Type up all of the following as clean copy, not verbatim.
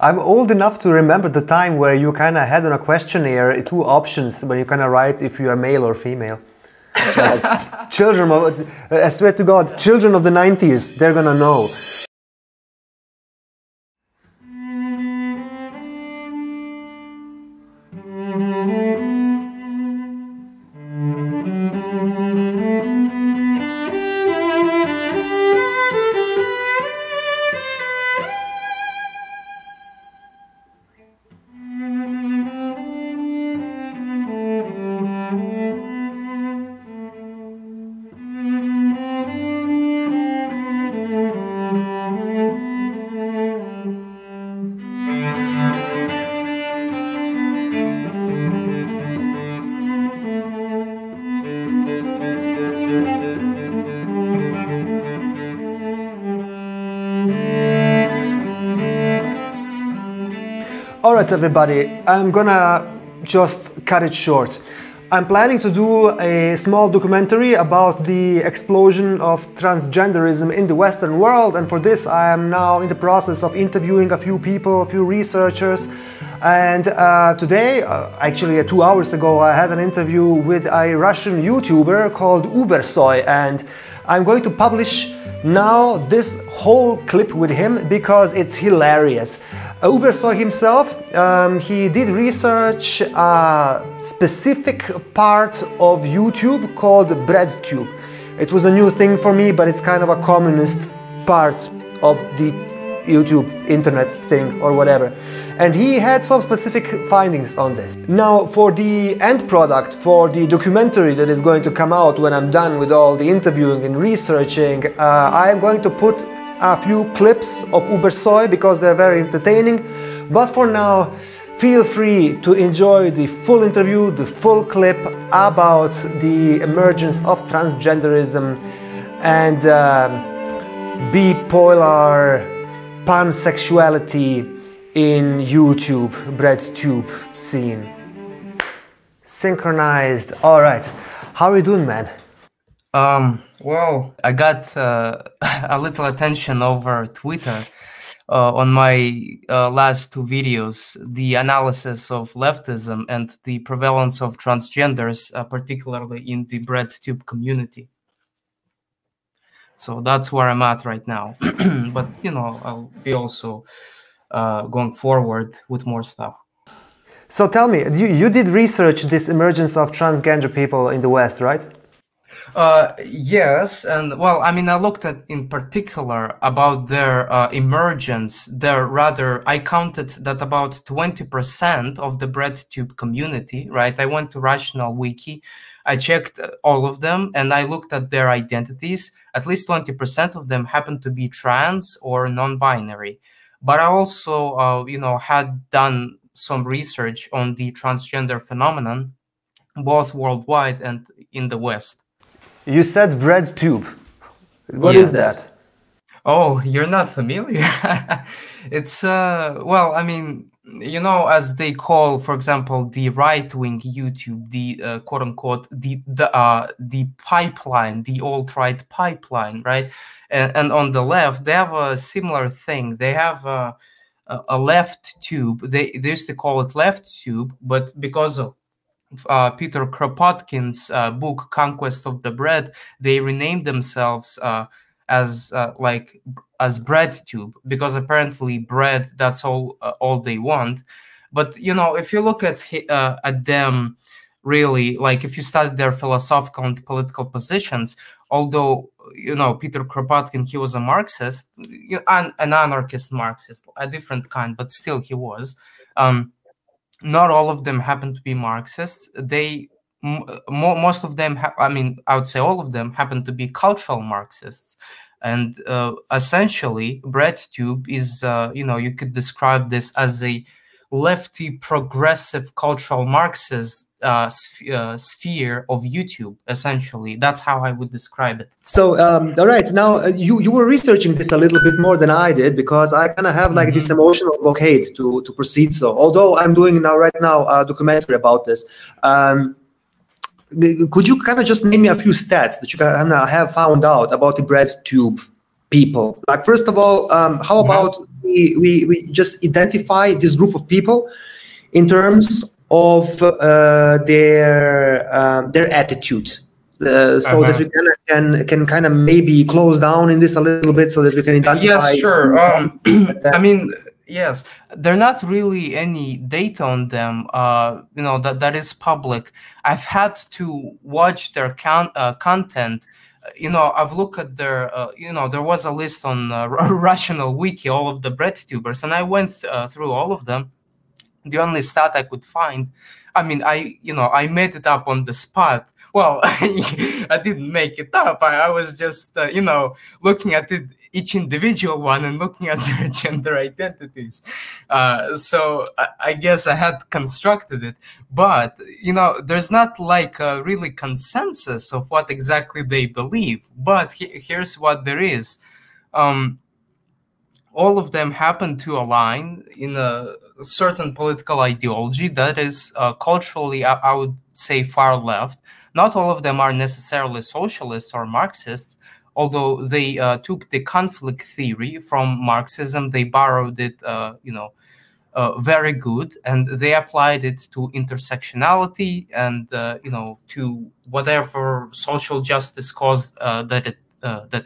I'm old enough to remember the time where you kind of had on a questionnaire two options when you kind of write if you are male or female. Children of, I swear to God, children of the 90s, they're gonna know. Alright everybody, I'm gonna just cut it short. I'm planning to do a small documentary about the explosion of transgenderism in the Western world, and for this I am now in the process of interviewing a few people, a few researchers. And today, actually 2 hours ago, I had an interview with a Russian YouTuber called UBERSOY, and I'm going to publish now this whole clip with him because it's hilarious. UBERSOY himself, he did research a specific part of YouTube called Breadtube. It was a new thing for me, but it's kind of a communist part of the YouTube internet thing or whatever. And he had some specific findings on this. Now, for the end product, for the documentary that is going to come out when I'm done with all the interviewing and researching, I am going to put a few clips of UBERSOY because they're very entertaining. But for now, feel free to enjoy the full interview, the full clip about the emergence of transgenderism and bipolar pansexuality in YouTube, Breadtube scene. Synchronized. All right. How are you doing, man? Well, I got a little attention over Twitter on my last two videos, the analysis of leftism and the prevalence of transgenders, particularly in the Breadtube community. So that's where I'm at right now. But, you know, I'll be also going forward with more stuff. So tell me, you did research this emergence of transgender people in the West, right? Yes, and well, I mean, I looked at in particular about their emergence. I counted that about 20% of the Breadtube community, right? I went to Rational Wiki, I checked all of them, and I looked at their identities. At least 20% of them happened to be trans or non-binary. But I also, you know, had done some research on the transgender phenomenon, both worldwide and in the West. You said Breadtube. What is that? Oh, you're not familiar? It's, well, I mean, you know, as they call, for example, the right-wing YouTube, the quote-unquote, the pipeline, the alt-right pipeline, right? And on the left, they have a similar thing. They have a left tube. They used to call it Leftube, but because of Peter Kropotkin's book Conquest of the Bread, they renamed themselves as Breadtube, because apparently bread, that's all they want. But you know, if you look at them really, like if you study their philosophical and political positions, although you know Peter Kropotkin, he was a Marxist, an anarchist Marxist, a different kind, but still he was. Not all of them happen to be Marxists. Most of them, I mean, I would say all of them happen to be cultural Marxists. And essentially, Breadtube is, you know, you could describe this as a lefty progressive cultural Marxist sphere of YouTube, essentially. That's how I would describe it. So, all right, now you were researching this a little bit more than I did, because I kind of have like this emotional blockade to proceed. So, although I'm doing right now a documentary about this, could you kind of just name me a few stats that you kind of have found out about the Breadtube people? Like, first of all, how about we just identify this group of people in terms of their attitude, so that we can kind of maybe close down in this a little bit, so that we can identify. Yes, sure. I mean, yes, there are not really any data on them, you know, that is public. I've had to watch their content. You know, I've looked at their, you know, there was a list on Russian Wiki, all of the Breadtubers, and I went through all of them. The only stat I could find, I mean, I made it up on the spot. Well, I didn't make it up. I was just, you know, looking at it, each individual one, and looking at their gender identities. So I guess I had constructed it. But, you know, there's not like a really consensus of what exactly they believe. But here's what there is. All of them happen to align in a certain political ideology that is culturally, I would say, far left. Not all of them are necessarily socialists or Marxists, although they took the conflict theory from Marxism. They borrowed it, you know, very good, and they applied it to intersectionality and, you know, to whatever social justice cause that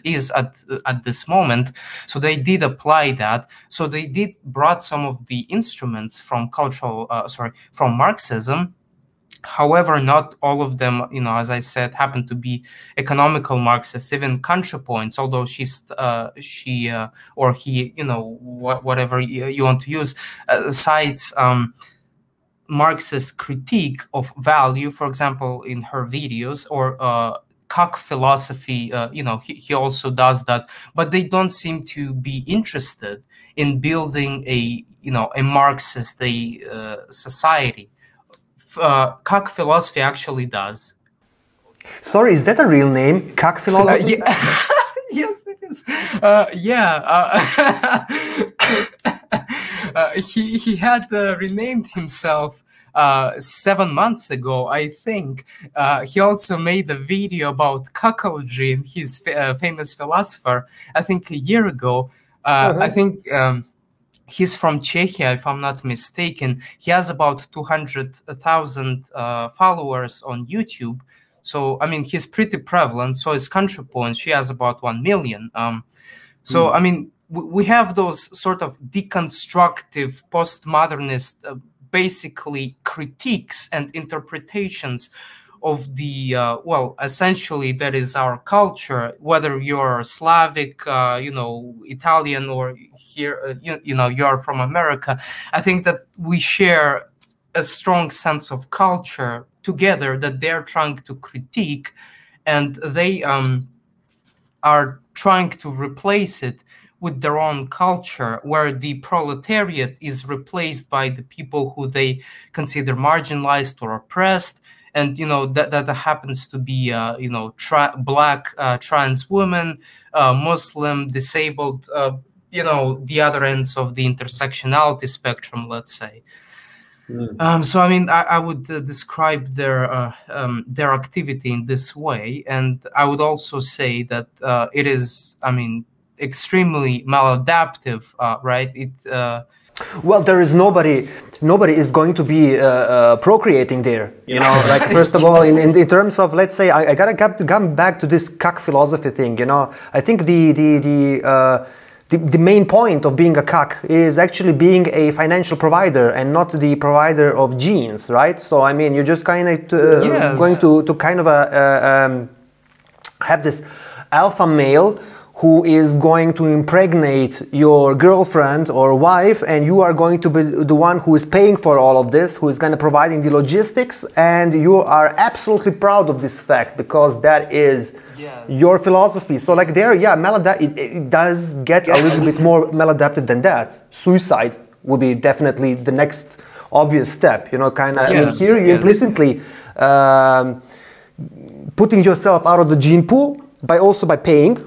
is at this moment. So they did apply that. So they did brought some of the instruments from from Marxism. However, not all of them, you know, as I said, happen to be economical Marxists. Even ContraPoints, although she or he, you know, whatever you want to use, cites Marxist critique of value, for example, in her videos, or cock philosophy. You know, he also does that, but they don't seem to be interested in building a, you know, a Marxist society. Cock philosophy actually does. Sorry, is that a real name? Cock philosophy? Yeah. Yes, it is. He had renamed himself 7 months ago, I think. He also made a video about cuckoldry, his famous philosopher, I think a year ago. I think he's from Czechia, if I'm not mistaken. He has about 200,000 followers on YouTube. So, I mean, he's pretty prevalent. So is ContraPoints. She has about 1 million. So, I mean, we have those sort of deconstructive, postmodernist, basically critiques and interpretations of the, well, essentially that is our culture, whether you're Slavic, you know, Italian, or here, you know, you're from America. I think that we share a strong sense of culture together that they're trying to critique, and they are trying to replace it with their own culture, where the proletariat is replaced by the people who they consider marginalized or oppressed. And, you know, that happens to be, you know, black trans women, Muslim, disabled, you know, the other ends of the intersectionality spectrum, let's say. So, I mean, I would describe their activity in this way. And I would also say that it is, I mean, extremely maladaptive, right? Well, there is nobody is going to be procreating there, you know, like, first of all, in terms of, let's say, I gotta come back to this cuck philosophy thing, you know. I think the main point of being a cuck is actually being a financial provider and not the provider of genes, right? So, I mean, you're just kind of going to kind of have this alpha male who is going to impregnate your girlfriend or wife, and you are going to be the one who is paying for all of this, who is kind of providing the logistics, and you are absolutely proud of this fact because that is your philosophy. So, like, there, yeah, it does get a little bit more maladapted than that. Suicide would be definitely the next obvious step, you know, kind of. I mean, here you implicitly putting yourself out of the gene pool by paying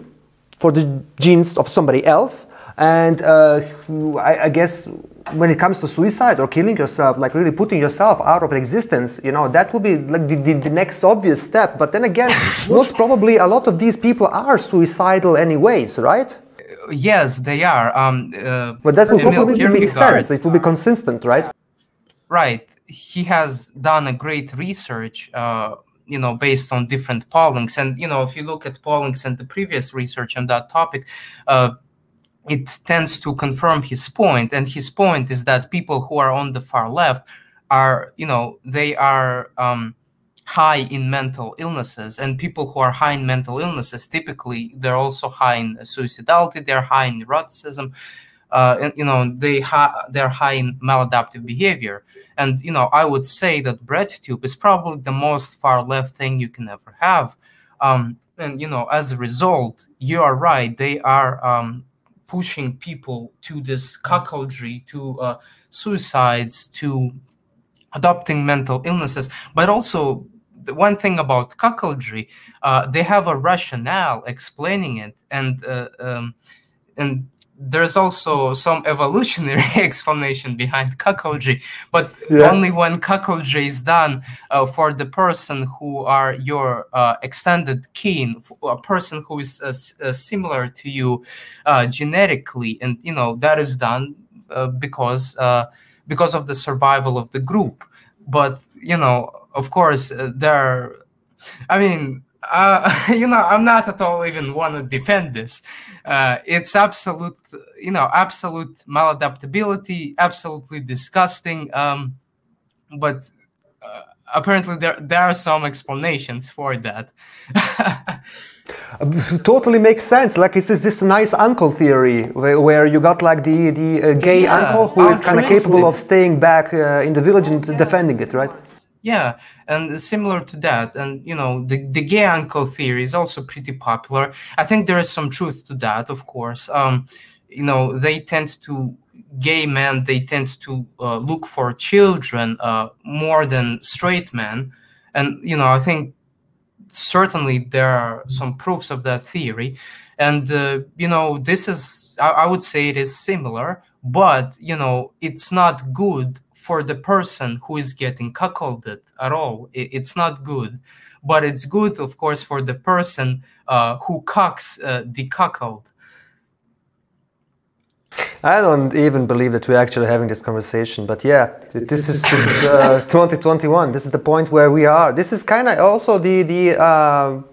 for the genes of somebody else. And I guess when it comes to suicide or killing yourself, like really putting yourself out of existence, you know, that would be like the next obvious step. But then again, most probably a lot of these people are suicidal anyways, right? Yes, they are. But that will Emil probably make Kierkegaard, sense. It will be consistent, right? right. He has done a great research, you know, based on different pollings. And, you know, if you look at pollings and the previous research on that topic, it tends to confirm his point. And his point is that people who are on the far left are, you know, they are high in mental illnesses, and people who are high in mental illnesses, typically they're also high in suicidality, they're high in neuroticism, and, you know, they're high in maladaptive behavior. And, you know, I would say that Breadtube is probably the most far left thing you can ever have. And, you know, as a result, you are right, they are pushing people to this cuckoldry, to suicides, to adopting mental illnesses. But also, the one thing about cuckoldry, they have a rationale explaining it, and there's also some evolutionary explanation behind cuckoldry, but only when cuckoldry is done for the person who are your extended kin, a person who is similar to you genetically, and, you know, that is done because of the survival of the group. But, you know, of course, I mean, you know, I'm not at all even want to defend this. It's absolute, you know, absolute maladaptability, absolutely disgusting. But apparently there are some explanations for that. Totally makes sense. Like, it's this nice uncle theory where you got like the gay uncle who is kind of capable of staying back in the village and defending it, right? Yeah, and similar to that, and, you know, the gay uncle theory is also pretty popular. I think there is some truth to that, of course. You know, gay men, they tend to look for children more than straight men. And, you know, I think certainly there are some proofs of that theory. And, you know, this is, I would say it is similar, but, you know, it's not good for the person who is getting cuckolded at all. It's not good, but it's good, of course, for the person who cucks the cuckold. I don't even believe that we're actually having this conversation, but yeah, this is 2021. This is the point where we are. This is kind of also the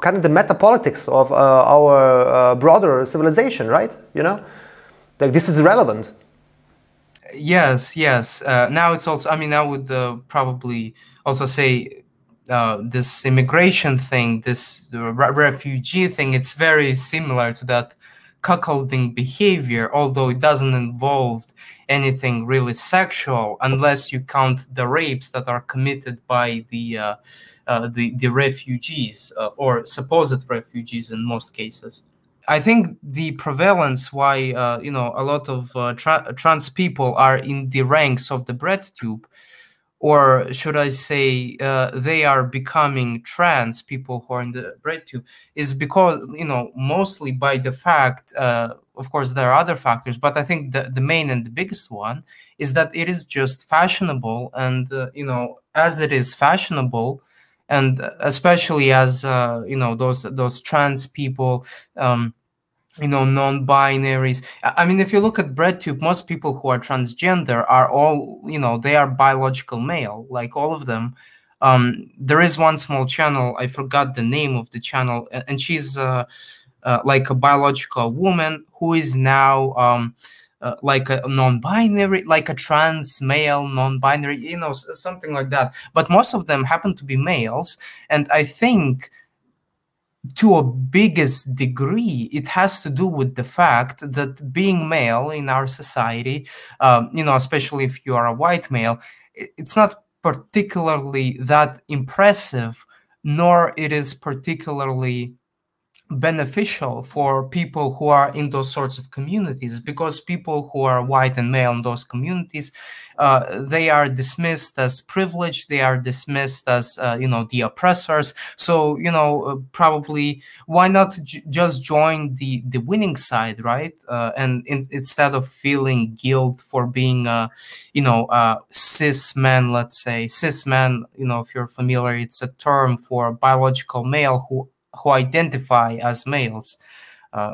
kind of the meta-politics of our broader civilization, right? You know, like, this is relevant. Yes, yes. Now it's also, I mean, I would probably also say this immigration thing, this refugee thing, it's very similar to that cuckolding behavior, although it doesn't involve anything really sexual, unless you count the rapes that are committed by the refugees or supposed refugees in most cases. I think the prevalence why you know, a lot of trans people are in the ranks of the Breadtube, or should I say they are becoming trans, people who are in the Breadtube, is because, you know, mostly by the fact, of course there are other factors, but I think the main and the biggest one is that it is just fashionable. And you know, as it is fashionable, and especially as you know, those trans people, you know, non-binaries. I mean, if you look at Breadtube, most people who are transgender are all, you know, they are biological male, like all of them. There is one small channel, I forgot the name of the channel, and she's like a biological woman who is now like a non-binary, like a trans male non-binary, you know, something like that. But most of them happen to be males, and I think to a biggest degree, it has to do with the fact that being male in our society, you know, especially if you are a white male, it's not particularly that impressive, nor it is particularly beneficial for people who are in those sorts of communities, because people who are white and male in those communities, they are dismissed as privileged, they are dismissed as you know, the oppressors. So, you know, probably why not just join the winning side, right? And instead of feeling guilt for being you know, cis man, let's say cis man, you know, if you're familiar, it's a term for biological male who identify as males.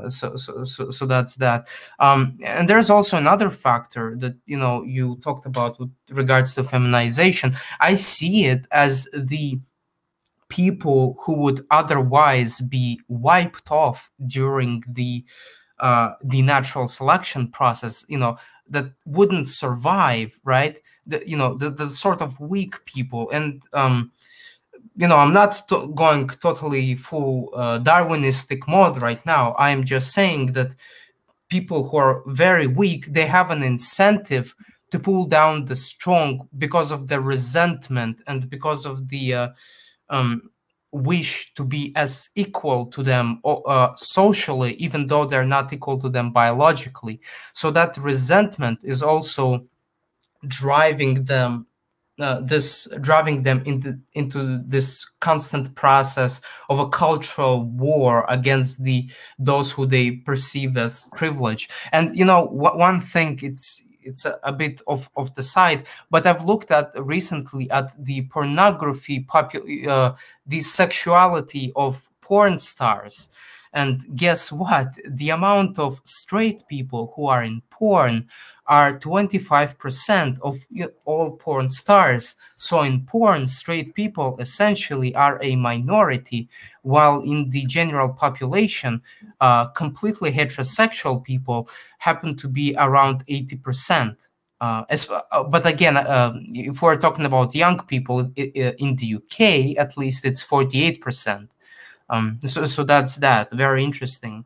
So that's that. And there's also another factor that you talked about with regards to feminization. I see it as the people who would otherwise be wiped off during the natural selection process, that wouldn't survive, right? The sort of weak people. And I'm not going totally full Darwinistic mode right now. I'm just saying that people who are very weak, they have an incentive to pull down the strong because of the resentment and because of the wish to be as equal to them socially, even though they're not equal to them biologically. So that resentment is also driving them into this constant process of a cultural war against those who they perceive as privileged. And one thing, it's a bit of the side, but I've looked at recently at the pornography, the sexuality of porn stars. And guess what? The amount of straight people who are in porn are 25% of all porn stars. So in porn, straight people essentially are a minority, while in the general population, completely heterosexual people happen to be around 80%. But again, if we're talking about young people in the UK, at least it's 48%. So that's that. Very interesting.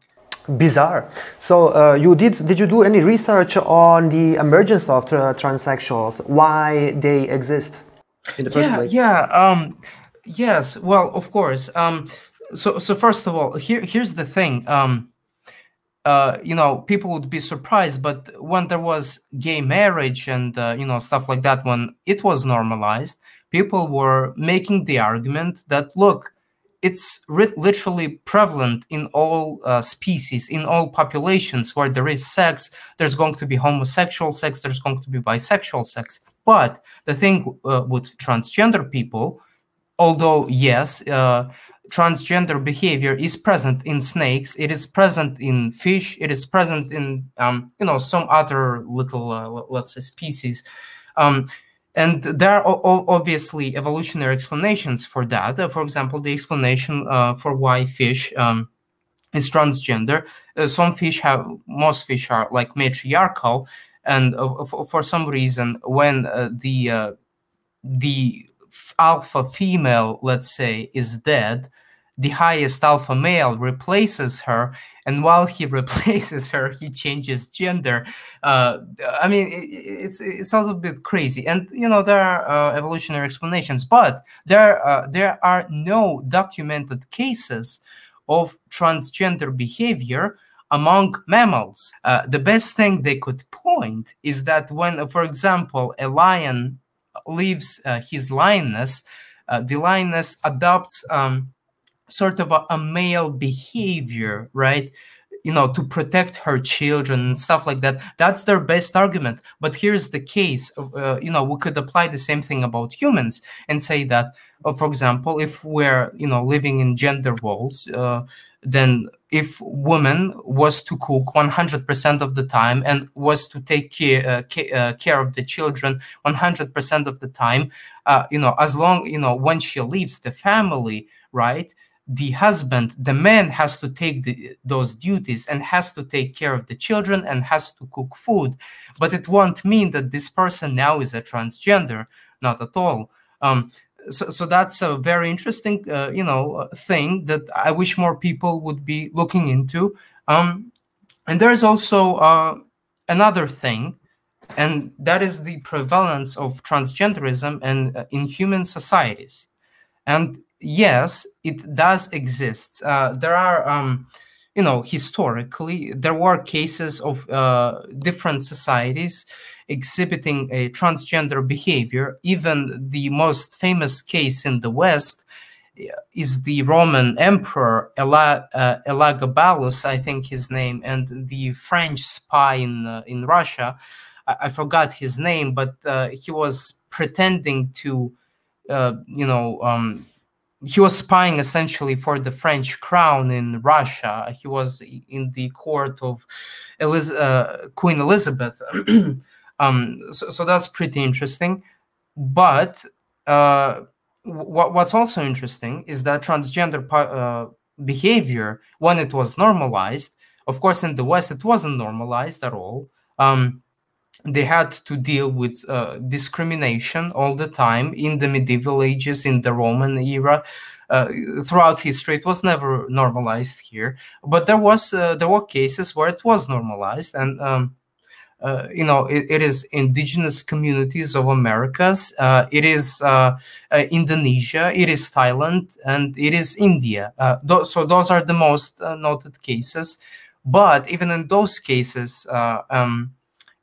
Bizarre. So did you do any research on the emergence of transsexuals? Why they exist in the first place? Yeah. Yes. Well, of course. So first of all, here's the thing. People would be surprised, but when there was gay marriage and stuff like that, when it was normalized, people were making the argument that, look, it's literally prevalent in all species, in all populations where there is sex. There's going to be homosexual sex, there's going to be bisexual sex. But the thing with transgender people, although yes, transgender behavior is present in snakes, it is present in fish, it is present in some other little let's say species. And there are obviously evolutionary explanations for that. For example, the explanation for why fish is transgender. Most fish are like matriarchal, and for some reason, when the alpha female, let's say, is dead, the highest alpha male replaces her, and while he replaces her, he changes gender. I mean, it's a little bit crazy, and there are evolutionary explanations, but there are no documented cases of transgender behavior among mammals. The best thing they could point is that when, for example, a lion leaves his lioness, the lioness adopts sort of a male behavior, right? To protect her children and stuff like that. That's their best argument. But here's the case. We could apply the same thing about humans and say that, for example, if we're, living in gender roles, then if woman was to cook 100% of the time and was to take care of the children 100% of the time, as long, when she leaves the family, right? The husband, the man, has to take those duties and has to take care of the children and has to cook food. But it won't mean that this person now is a transgender, not at all. So that's a very interesting, thing that I wish more people would be looking into. And there's also another thing, and that is the prevalence of transgenderism in human societies. And yes, it does exist. There are, historically, there were cases of different societies exhibiting a transgender behavior. Even the most famous case in the West is the Roman Emperor Elagabalus, I think his name, and the French spy in Russia. I forgot his name, but he was pretending to, he was spying essentially for the French crown in Russia. He was in the court of Queen Elizabeth. So that's pretty interesting. But what's also interesting is that transgender behavior, when it was normalized, of course, in the West, it wasn't normalized at all. They had to deal with discrimination all the time in the medieval ages, in the Roman era, throughout history. It was never normalized here, but there were cases where it was normalized, and you know, it is indigenous communities of Americas, it is Indonesia, it is Thailand, and it is India. So those are the most noted cases. But even in those cases,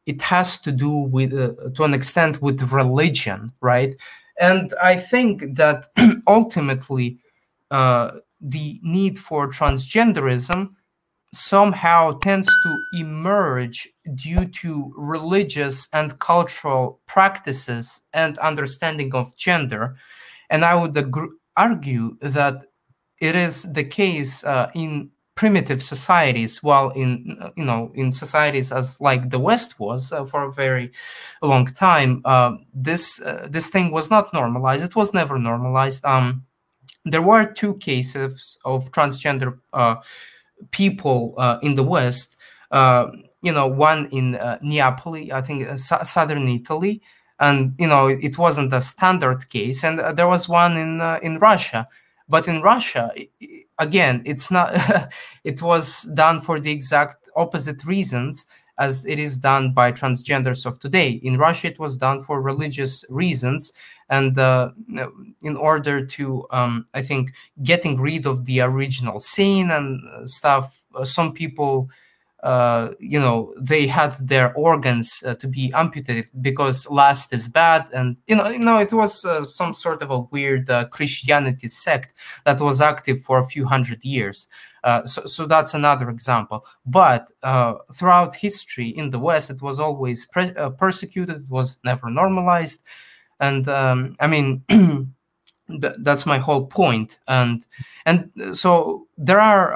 it has to do with, to an extent, with religion, right? And I think that ultimately the need for transgenderism somehow tends to emerge due to religious and cultural practices and understanding of gender. And I would argue that it is the case in primitive societies, while in in societies as like the West was for a very long time, this thing was not normalized. It was never normalized. There were two cases of transgender people in the West. One in Neapoli, I think, southern Italy, and it wasn't a standard case. And there was one in Russia, but in Russia, again, it's not. It was done for the exact opposite reasons as it is done by transgenders of today. In Russia, it was done for religious reasons, and in order to, I think, getting rid of the original sin and stuff. Some people, they had their organs to be amputated because lust is bad, and it was some sort of a weird Christianity sect that was active for a few hundred years. So that's another example. But throughout history in the West, it was always persecuted. It was never normalized, and I mean. That's my whole point. And so there are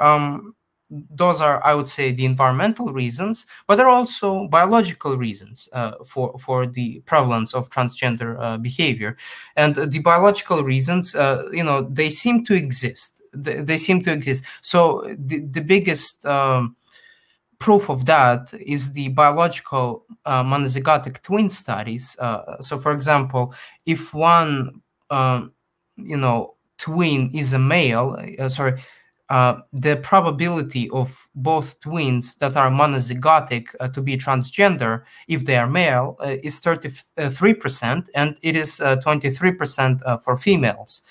those are, I would say, the environmental reasons, but there are also biological reasons for the prevalence of transgender behavior. And the biological reasons, they seem to exist. They seem to exist. So the biggest proof of that is the biological monozygotic twin studies. So, for example, if one twin is a male, the probability of both twins that are monozygotic to be transgender, if they are male, is 33%, and it is 23% for females.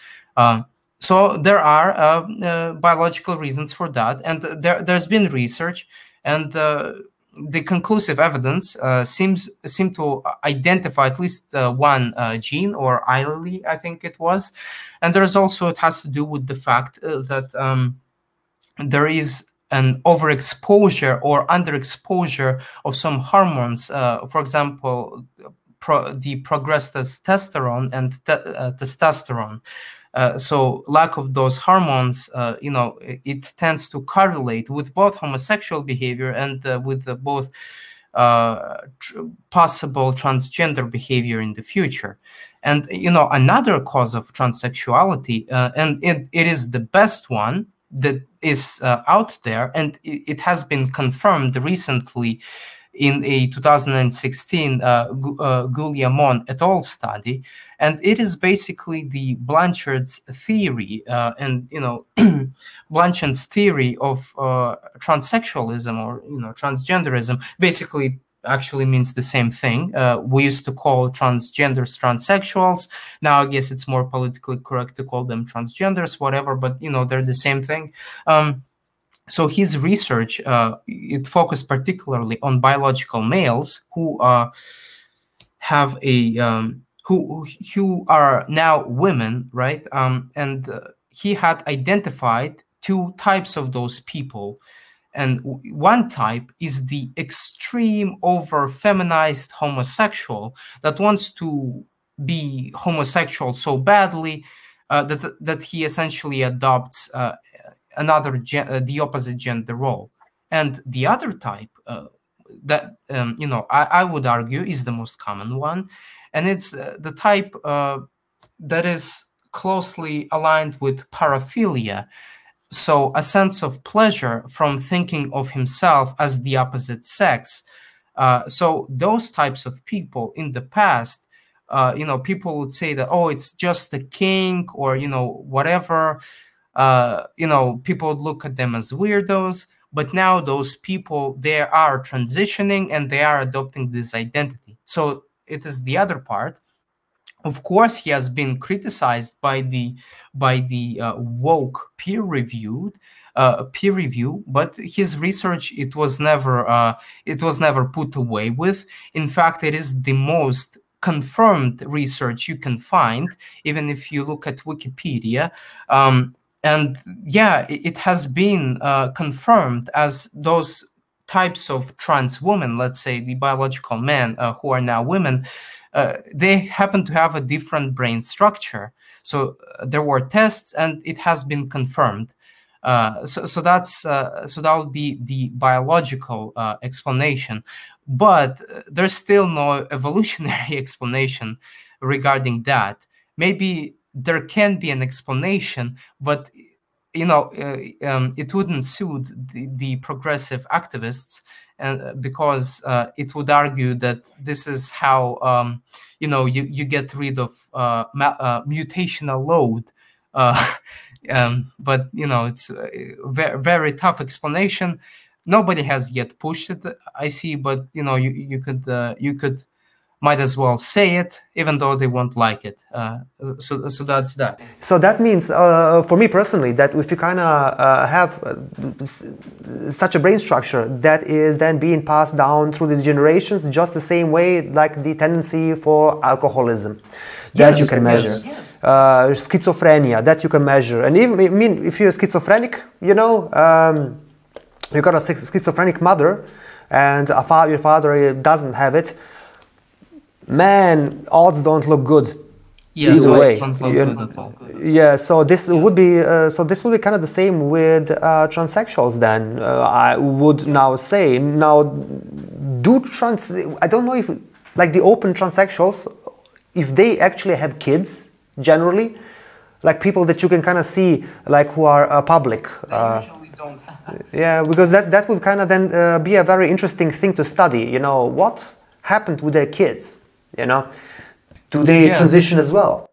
So there are biological reasons for that, and there's been research, and the conclusive evidence seems to identify at least one gene, or allele, I think it was. And there's also, it has to do with the fact that there is an overexposure or underexposure of some hormones, for example, the progressed testosterone and testosterone. So lack of those hormones, it tends to correlate with both homosexual behavior and with both possible transgender behavior in the future. And, another cause of transsexuality, and it is the best one that is out there, and it has been confirmed recently in a 2016 Guglielmon et al. Study, and it is basically the Blanchard's theory, and Blanchard's theory of transsexualism, or transgenderism. Basically, actually means the same thing. We used to call transgenders transsexuals. Now I guess it's more politically correct to call them transgenders, whatever. But they're the same thing. So his research, it focused particularly on biological males who have a who are now women, right? And he had identified two types of those people. And one type is the extreme over-feminized homosexual that wants to be homosexual so badly that he essentially adopts the opposite gender role. And the other type that you know, I would argue is the most common one, and it's the type that is closely aligned with paraphilia. So a sense of pleasure from thinking of himself as the opposite sex. So those types of people in the past, you know, people would say that, oh, it's just a kink, or, you know, whatever. You know, people would look at them as weirdos. But now those people, they are transitioning and they are adopting this identity. So it is the other part. Of course, he has been criticized by the woke peer review, but his research, it was never put away with. In fact, it is the most confirmed research you can find, even if you look at Wikipedia. And yeah, it has been confirmed as those types of trans women, let's say the biological men who are now women, they happen to have a different brain structure. So there were tests, and it has been confirmed. So that would be the biological explanation, but there's still no evolutionary explanation regarding that. Maybe there can be an explanation, but you know, it wouldn't suit the progressive activists, and because it would argue that this is how you know, you get rid of mutational load. But you know, it's a very, very tough explanation. Nobody has yet pushed it, I see, but you know, you could might as well say it, even though they won't like it. So that's that. So that means, for me personally, that if you kind of have such a brain structure that is then being passed down through the generations, just the same way like the tendency for alcoholism that you can measure, schizophrenia that you can measure, and even, I mean, if you're schizophrenic, you know, you got a schizophrenic mother, and your father doesn't have it. Man, odds don't look good. Yeah, either way. Yeah, so this would be kind of the same with transsexuals. Then I would now say, I don't know if like the open transsexuals, if they actually have kids generally, like people that you can kind of see, like who are public. Usually don't have. Yeah, because that would kind of then be a very interesting thing to study. You know, what happened with their kids? You know, do they transition as well?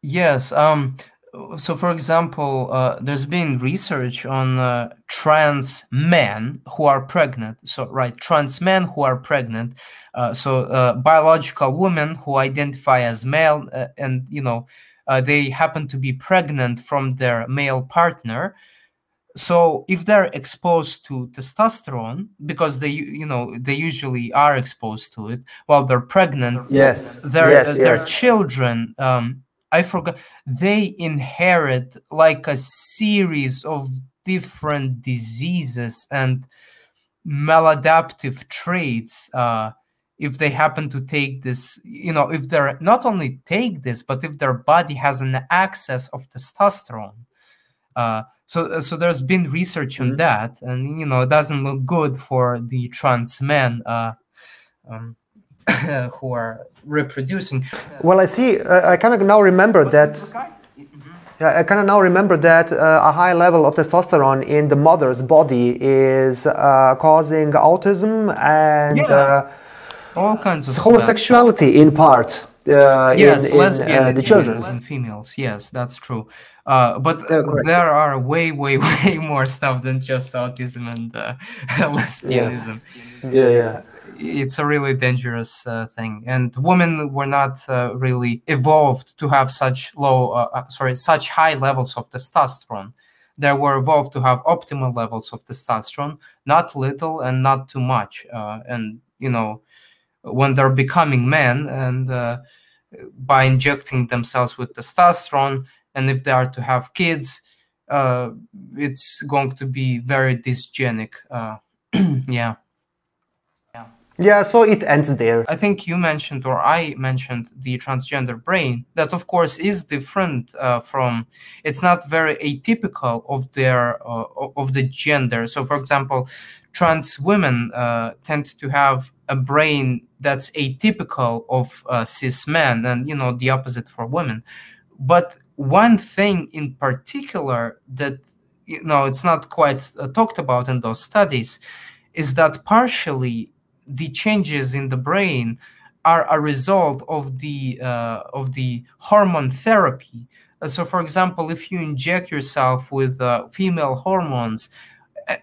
Yes. So, for example, there's been research on trans men who are pregnant. So, right, trans men who are pregnant. Biological women who identify as male, and you know, they happen to be pregnant from their male partner. So if they're exposed to testosterone, because they usually are exposed to it while they're pregnant, their children, I forgot, they inherit like a series of different diseases and maladaptive traits. If they happen to take this, you know, if they're not only take this, but if their body has an excess of testosterone. So there's been research on that, and you know, it doesn't look good for the trans men who are reproducing. Well, I see. I kind of now remember that. Yeah, I kind of now remember that a high level of testosterone in the mother's body is causing autism and all kinds of homosexuality in part. Yes, in the children. In females. Yes, that's true. But there are way more stuff than just autism and lesbianism. Yeah. It's a really dangerous thing, and women were not really evolved to have such such high levels of testosterone. They were evolved to have optimal levels of testosterone, not little and not too much. And you know, when they're becoming men and by injecting themselves with testosterone, and if they are to have kids, it's going to be very dysgenic. Yeah. Yeah, so it ends there. I think you mentioned, or I mentioned, the transgender brain. That, of course, is different from. It's not very atypical of their of the gender. So, for example, trans women tend to have a brain that's atypical of cis men, and the opposite for women. But one thing in particular that it's not quite talked about in those studies is that partially the changes in the brain are a result of the hormone therapy. So, for example, if you inject yourself with female hormones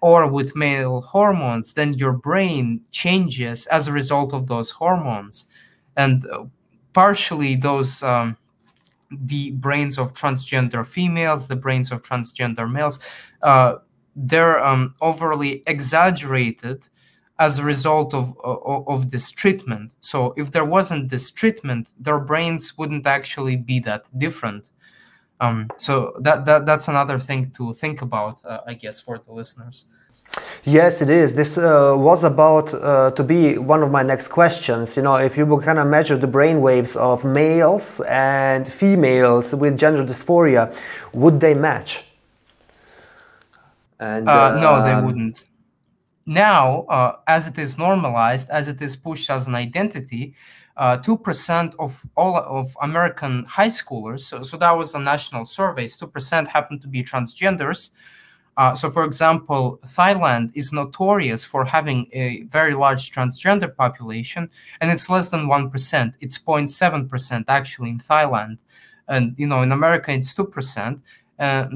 or with male hormones, then your brain changes as a result of those hormones, and partially those. The brains of transgender females, the brains of transgender males, they're overly exaggerated as a result of this treatment. So if there wasn't this treatment, their brains wouldn't actually be that different. So that's another thing to think about, I guess, for the listeners. Yes, it is. This was about to be one of my next questions. If you would kind of measure the brain waves of males and females with gender dysphoria, would they match? And no, they wouldn't. Now, as it is normalized, as it is pushed as an identity, 2% of all of American high schoolers, so that was a national survey, 2% happen to be transgenders. So, for example, Thailand is notorious for having a very large transgender population, and it's less than 1%. It's 0.7% actually in Thailand. And, in America, it's 2%.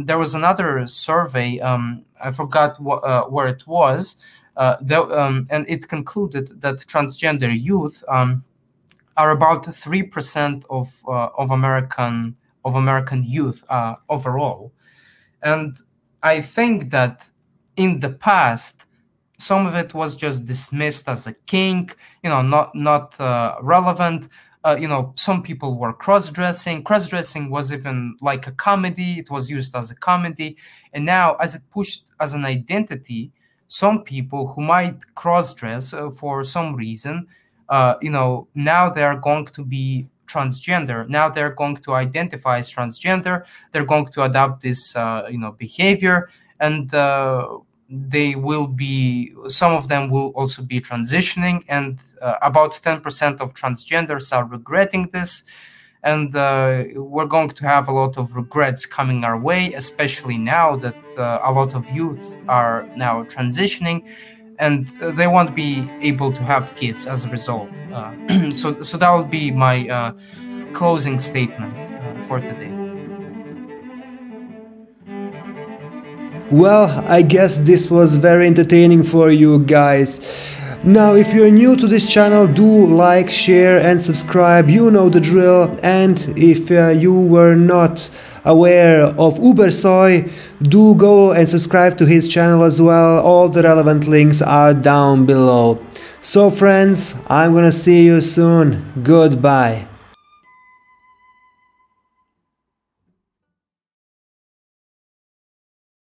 There was another survey, I forgot where it was, and it concluded that transgender youth are about 3% of American youth overall. And I think that in the past, some of it was just dismissed as a kink, not relevant. Some people were cross-dressing. Cross-dressing was even like a comedy. It was used as a comedy. And now, as it pushed as an identity, some people who might cross-dress for some reason, now they're going to be transgender. Now they're going to identify as transgender. They're going to adopt this, behavior, and they will be. Some of them will also be transitioning, and about 10% of transgenders are regretting this. And we're going to have a lot of regrets coming our way, especially now that a lot of youth are now transitioning. And they won't be able to have kids as a result. So that would be my closing statement for today. Well, I guess this was very entertaining for you guys. Now, if you're new to this channel, do like, share and subscribe, you know the drill. And if you were not aware of UBERSOY, do go and subscribe to his channel as well. All the relevant links are down below. So friends, I'm gonna see you soon. Goodbye.